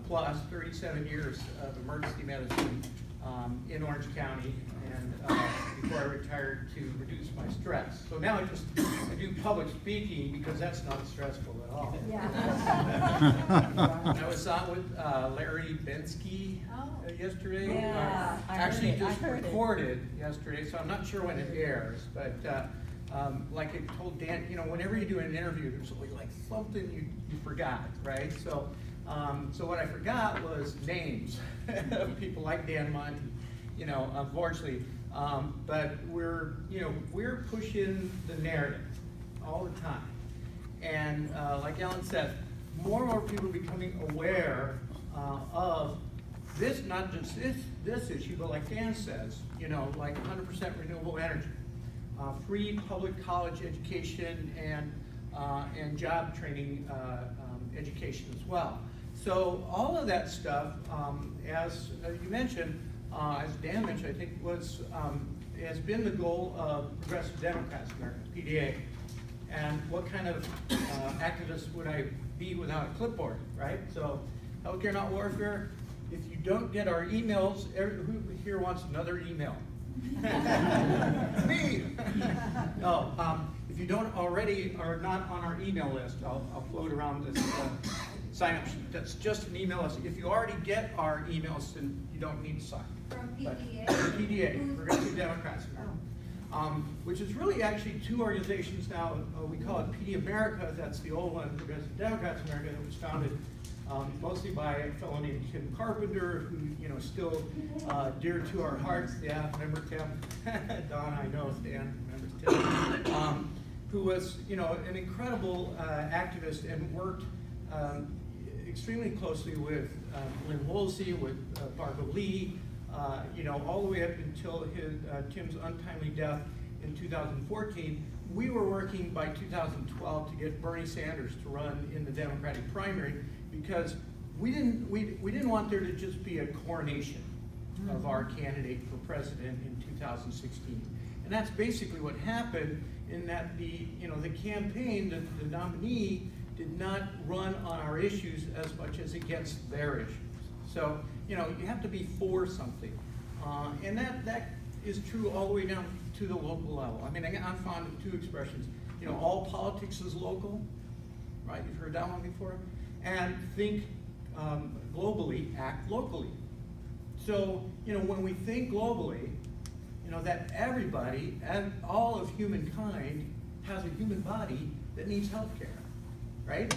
plus 37 years of emergency medicine in Orange County, and before I retired to reduce my stress. So now I do public speaking because that's not stressful at all. Yeah. I was on with Larry Bensky yesterday. Yeah, Actually just recorded yesterday, so I'm not sure when it airs, but like I told Dan, you know, whenever you do an interview, there's always like something you forgot, right? So what I forgot was names of people like Dan Monty, you know, unfortunately. But we're pushing the narrative all the time. And like Ellen said, more and more people are becoming aware of this, not just this issue, but like Dan says, you know, like 100% renewable energy, free public college education, and job training education as well. So all of that stuff, as you mentioned, as Dan mentioned, I think has been the goal of Progressive Democrats America, PDA. And what kind of activist would I be without a clipboard, right? So, healthcare not warfare. If you don't get our emails, who here wants another email? Me. No. If you don't already are not on our email list, I'll float around this sign up sheet. That's just an email list. If you already get our emails, then you don't need to sign. From PDA? PDA, Progressive Democrats. Which is really actually two organizations now. We call it PD America, that's the old one, Progressive Democrats America, that was founded mostly by a fellow named Tim Carpenter, who, you know, still dear to our hearts. Yeah, remember Tim? Don, I know, Stan remembers Tim. Who was, you know, an incredible activist and worked extremely closely with Lynn Woolsey, with Barbara Lee, you know, all the way up until Tim's untimely death in 2014. We were working by 2012 to get Bernie Sanders to run in the Democratic primary, because we didn't want there to just be a coronation of our candidate for president in 2016. And that's basically what happened, in that the campaign, the nominee did not run on our issues as much as against their issues. So, you know, you have to be for something. And that is true all the way down to the local level. I mean, I'm fond of two expressions. You know, all politics is local, right? You've heard that one before. And think globally, act locally. So, you know, when we think globally, you know, that everybody, and all of humankind, has a human body that needs health care, right?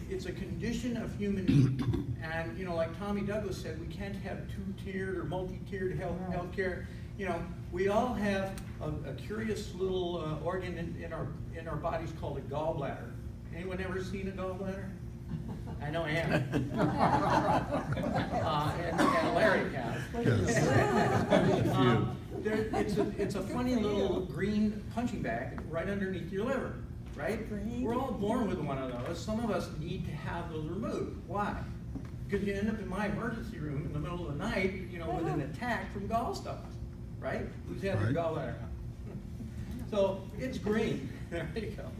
It's a condition of human need. And, you know, like Tommy Douglas said, we can't have two-tiered or multi-tiered health care. You know, we all have a curious little organ in our bodies called a gallbladder. Anyone ever seen a gallbladder? I know Anna. And Larry has. It's a funny little green punching bag right underneath your liver, right? We're all born with one of those. Some of us need to have those removed. Why? Because you end up in my emergency room in the middle of the night, you know, with an attack from gallstones, right? Who's had their gallbladder? So it's green. There you go.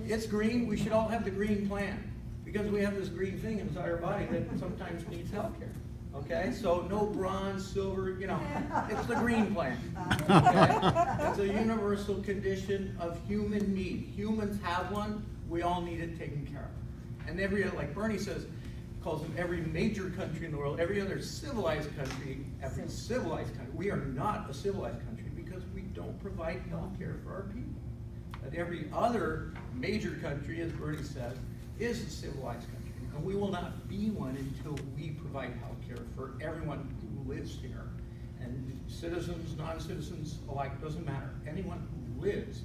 It's green. We should all have the green plan, because we have this green thing inside our body that sometimes needs health care. Okay, so no bronze, silver, you know, it's the green plan. Okay? It's a universal condition of human need. Humans have one, we all need it taken care of. And like Bernie says, calls them every major country in the world, every other civilized country, we are not a civilized country because we don't provide health care for our people. But every other major country, as Bernie says, is a civilized country. And we will not be one until we provide health care for everyone who lives here. And citizens, non-citizens alike, doesn't matter. Anyone who lives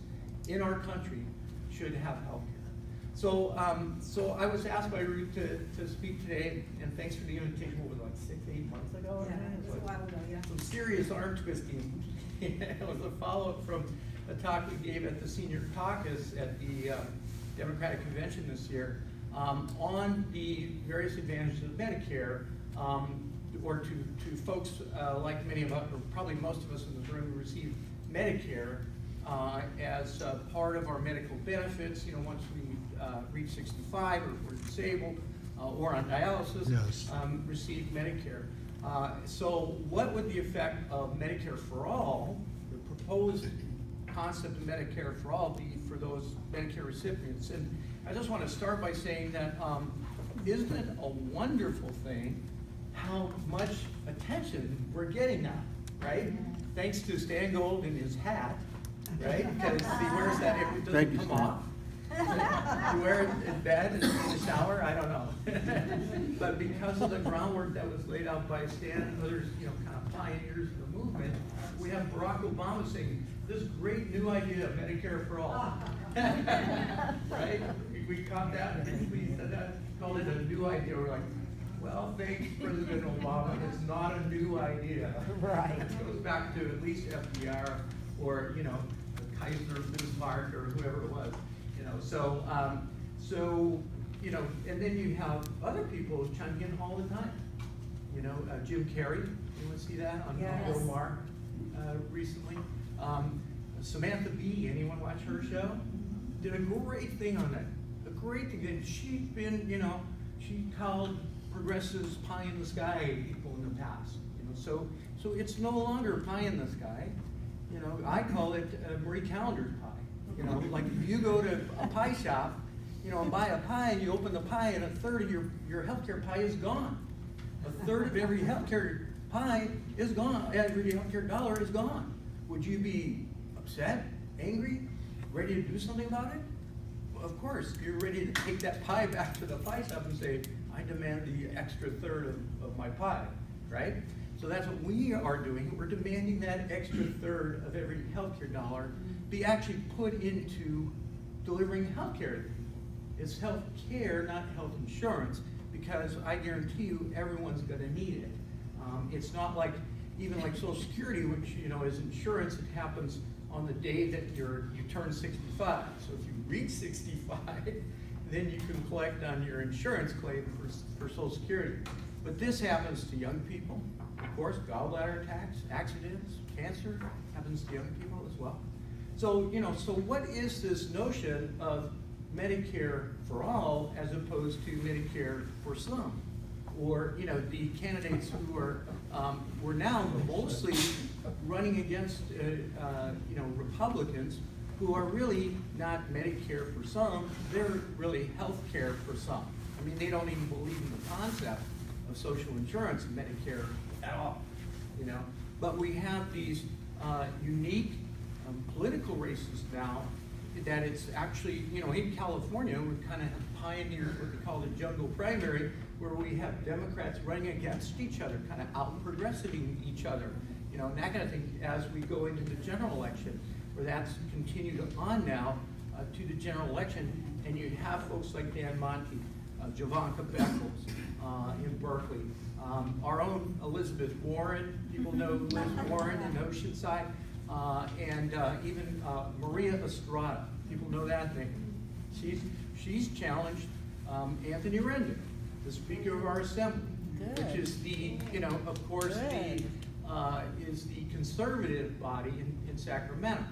in our country should have health care. So I was asked by Ruth to speak today, and thanks for the invitation. What was it, like 6-8 months ago? Yeah, it was a while ago, yeah. Some serious arm twisting. It was a follow-up from a talk we gave at the senior caucus at the Democratic Convention this year on the various advantages of Medicare, or to folks like many of us, or probably most of us in this room, who receive Medicare as part of our medical benefits. You know, once we reach 65 or if we're disabled, or on dialysis Yes. receive Medicare. So what would the effect of Medicare for all, the proposed concept of Medicare for all, be for those Medicare recipients? And I just want to start by saying that isn't it a wonderful thing how much attention we're getting now, right? Thanks to Stan Gold and his hat, right? Because he wears that, it Thank doesn't you, come Stan. off. You wear it in bed and in the shower, I don't know. But because of the groundwork that was laid out by Stan and others, kind of pioneers of the movement, we have Barack Obama saying, this great new idea of Medicare for all. Right? We caught that, and we said that, called it a new idea. We're like, well, thanks, President Obama, it's not a new idea. Right. It goes back to at least FDR or, Kaiser, Bismarck, or whoever it was. And then you have other people chiming in all the time. Jim Carrey, anyone see that on Yes. Bill Maher recently? Samantha Bee, anyone watch her show? Did a great thing on that. A great thing. And she'd been, she called progressives pie in the sky people in the past. So it's no longer pie in the sky. I call it Marie Callender's pie. Like if you go to a pie shop, and buy a pie, and you open the pie, and a third of your healthcare pie is gone. A third of every healthcare pie is gone. Every healthcare dollar is gone. Would you be upset, angry, ready to do something about it? Well, of course, you're ready to take that pie back to the pie shop and say, I demand the extra third of my pie, right? So that's what we are doing. We're demanding that extra third of every healthcare dollar be actually put into delivering healthcare. It's health care, not health insurance, because I guarantee you everyone's going to need it. It's not like, even like Social Security, which is insurance, it happens on the day that you turn 65. So if you reach 65, then you can collect on your insurance claim for Social Security. But this happens to young people, of course, gallbladder attacks, accidents, cancer, happens to young people as well. So, so what is this notion of Medicare for all as opposed to Medicare for some? Or, the candidates who we're now mostly running against, Republicans who are really not Medicare for some, they're really health care for some. I mean, they don't even believe in the concept of social insurance and Medicare at all, But we have these unique political races now that it's actually, in California, we kind of have pioneered what we call the jungle primary, where we have Democrats running against each other, kind of out-progressing each other, and that kind of thing as we go into the general election, where that's continued on now to the general election, and you have folks like Dan Monti, Javanka Beckles in Berkeley, our own Elizabeth Warren, people know Liz Warren in Oceanside, and even Maria Estrada, people know that name. She's challenged Anthony Rendon, the Speaker of our Assembly, Good. which is the, of course, is the conservative body in Sacramento.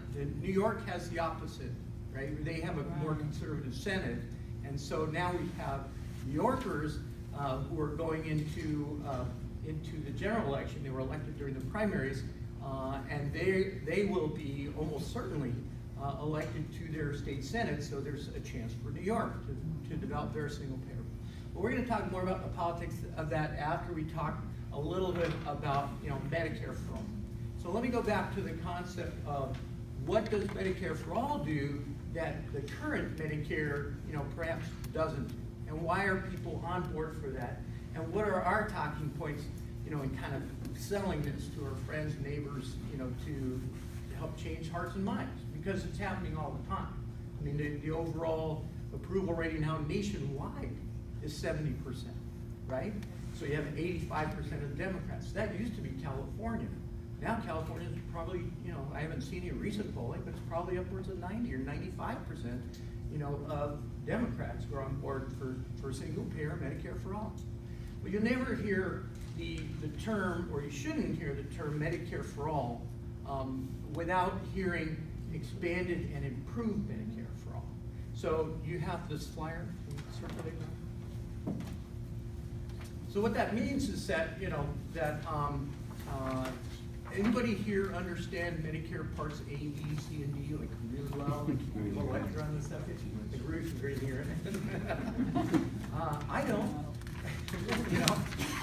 New York has the opposite, right? They have a more conservative Senate, and so now we have New Yorkers who are going into the general election. They were elected during the primaries, and they will be almost certainly elected to their state senate, so there's a chance for New York to develop their single payer. But we're going to talk more about the politics of that after we talk a little bit about Medicare for all. So let me go back to the concept of what does Medicare for all do that the current Medicare perhaps doesn't, and why are people on board for that, and what are our talking points in kind of selling this to our friends, neighbors, to help change hearts and minds, because it's happening all the time. I mean, the overall approval rating now nationwide is 70%, right? So you have 85% of the Democrats. That used to be California. Now California is probably, I haven't seen any recent polling, but it's probably upwards of 90 or 95%, of Democrats who are on board for single payer Medicare for all. But you'll never hear the term, or you shouldn't hear the term Medicare for all without hearing expanded and improved Medicare for all. So you have this flyer. Can you circulate that? So what that means is that, anybody here understand Medicare Parts A, B, C, and D like really well? Like you want to lecture on this stuff? Like Ruth is right here. I don't.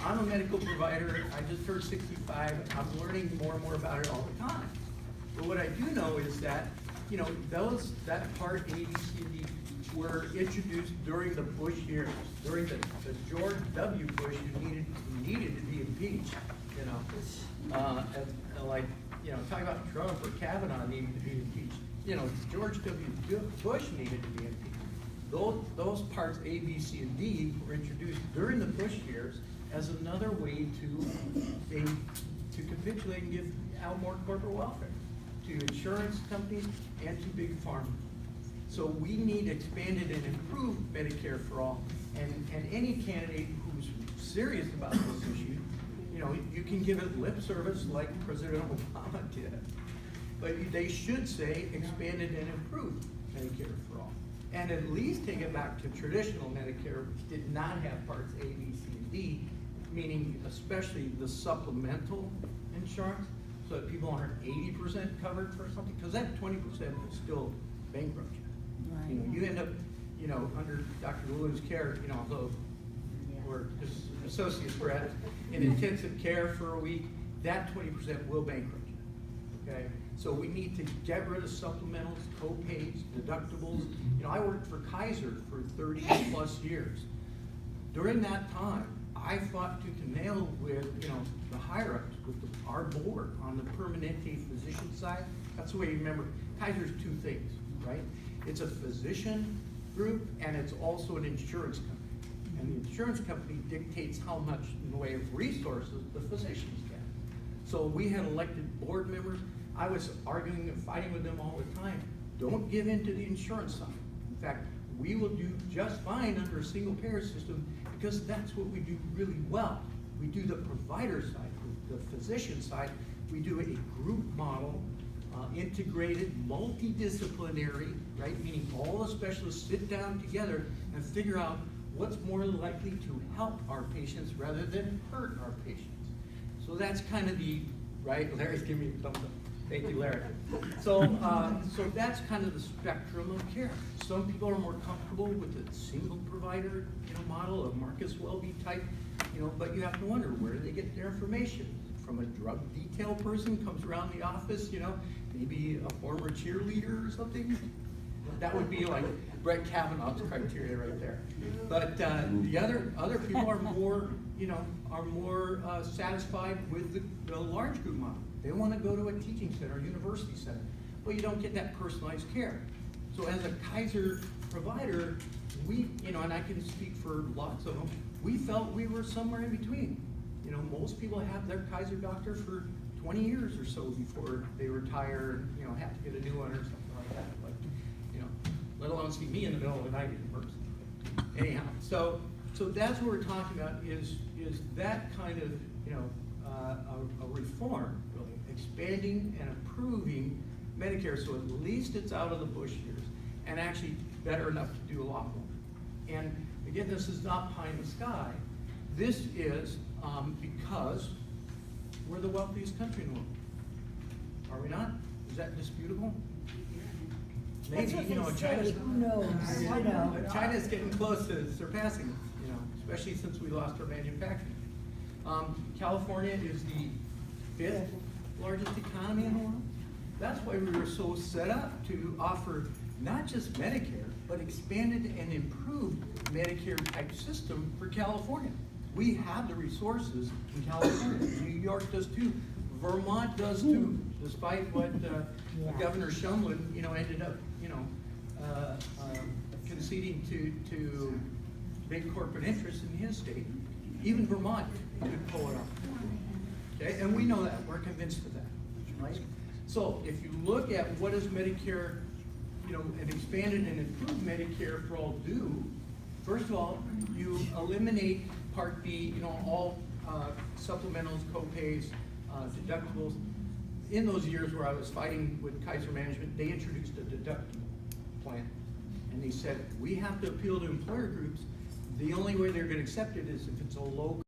I'm a medical provider. I just turned 65. I'm learning more and more about it all the time. But what I do know is that, that Part A, B, C, and D were introduced during the Bush years, during the George W. Bush who needed to be impeached, talking about Trump or Kavanaugh needing to be impeached. George W. Bush needed to be impeached. Those parts A, B, C, and D were introduced during the Bush years as another way to capitulate and give out more corporate welfare to insurance companies and to big pharma. So we need expanded and improved Medicare for all, and any candidate who's serious about this issue, you can give it lip service like President Obama did, but they should say expanded and improved Medicare for all, and at least take it back to traditional Medicare, which did not have parts A, B, C, and D, meaning especially the supplemental insurance, so that people aren't 80% covered for something, because that 20% will still bankrupt you. Right. You end up, under Dr. Lewin's care, although we're just associates, we're at in intensive care for a week, that 20% will bankrupt you, okay? So we need to get rid of supplementals, co-pays, deductibles. I worked for Kaiser for 30 plus years. During that time, I fought tooth and nail with, the higher-ups, with our board on the Permanente physician side. That's the way you remember, Kaiser's two things, right? It's a physician group, and it's also an insurance company. And the insurance company dictates how much in the way of resources the physicians get. So we had elected board members. I was arguing and fighting with them all the time. Don't give in to the insurance side. In fact, we will do just fine under a single payer system because that's what we do really well. We do the provider side, the physician side. We do a group model, integrated, multidisciplinary, right? Meaning all the specialists sit down together and figure out what's more likely to help our patients rather than hurt our patients. So that's kind of the, right? Larry's giving me a thumbs up. Thank you, Larry. So, so that's kind of the spectrum of care. Some people are more comfortable with a single provider, model, a Marcus Welby type, but you have to wonder, where do they get their information? From a drug detail person comes around the office, maybe a former cheerleader or something. That would be like Brett Kavanaugh's criteria right there. But the other people are more, satisfied with the large group model. They want to go to a teaching center, a university center. Well, you don't get that personalized care. So as a Kaiser provider, we, and I can speak for lots of them, we felt we were somewhere in between. Most people have their Kaiser doctor for 20 years or so before they retire, have to get a new one or something like that. But, let alone see me in the middle of the night in emergency. Anyhow, so that's what we're talking about is that kind of, a reform, really, expanding and improving Medicare so at least it's out of the Bush years and actually better enough to do a lot more. And again, this is not pie in the sky. This is because we're the wealthiest country in the world. Are we not? Is that disputable? Maybe, China's, who knows? I know. China's getting close to surpassing, especially since we lost our manufacturing. California is the 5th largest economy in the world. That's why we were so set up to offer not just Medicare, but expanded and improved Medicare type system for California. We have the resources in California. New York does too. Vermont does too, despite what Governor Shumlin, ended up, conceding to big corporate interests in his state. Even Vermont could pull it off. Okay, and we know that. We're convinced of that, right? So if you look at what does Medicare, an expanded and improved Medicare for all do, first of all, you eliminate Part B, all supplementals, co-pays, deductibles. In those years where I was fighting with Kaiser Management, they introduced a deductible plan. And they said, we have to appeal to employer groups. The only way they're going to accept it is if it's a low